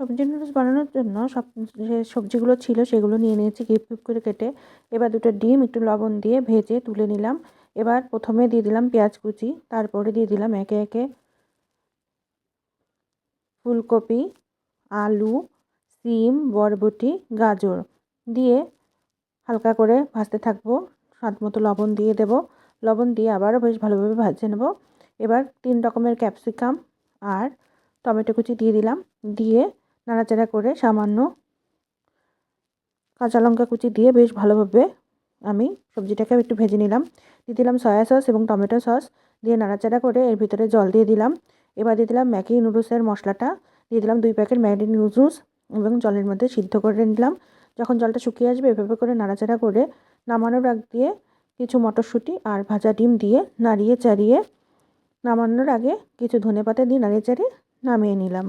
সবজি নুডলস বানানোর জন্য যে সবজিগুলো ছিল সেগুলো নিয়ে নিয়েছি কিউব কিউব করে কেটে। এবার দুটো ডিম একটু লবণ দিয়ে ভেজে তুলে নিলাম। এবার প্রথমে দিয়ে দিলাম পেঁয়াজ কুচি, তারপরে দিয়ে দিলাম একে একে ফুলকপি, আলু, সিম, বরবটি, গাজর দিয়ে হালকা করে ভাজতে থাকবো। স্বাদ মতো লবণ দিয়ে দেব। লবণ দিয়ে আবারও বেশ ভালোভাবে ভেজে নেব। এবার 3 রকমের ক্যাপসিকাম আর টমেটো কুচি দিয়ে দিলাম। দিয়ে নাড়াচাড়া করে সামান্য কাঁচা লঙ্কা কুচি দিয়ে বেশ ভালোভাবে আমি সবজিটাকে একটু ভেজে নিলাম। দিয়ে দিলাম সয়া সস এবং টমেটো সস, দিয়ে নাড়াচাড়া করে এর ভিতরে জল দিয়ে দিলাম। এবার দিয়ে দিলাম ম্যাগি নুডলসের মশলাটা, দিয়ে দিলাম 2 প্যাকেট ম্যাগি নুডলস এবং জলের মধ্যে সিদ্ধ করে নিলাম। যখন জলটা শুকিয়ে আসবে এভাবে করে নাড়াচাড়া করে নামানোর আগ দিয়ে কিছু মটরশুঁটি আর ভাজা ডিম দিয়ে নাড়িয়ে চাড়িয়ে নামানোর আগে কিছু ধনেপাতা দিয়ে নাড়িয়ে চাড়িয়ে নামিয়ে নিলাম।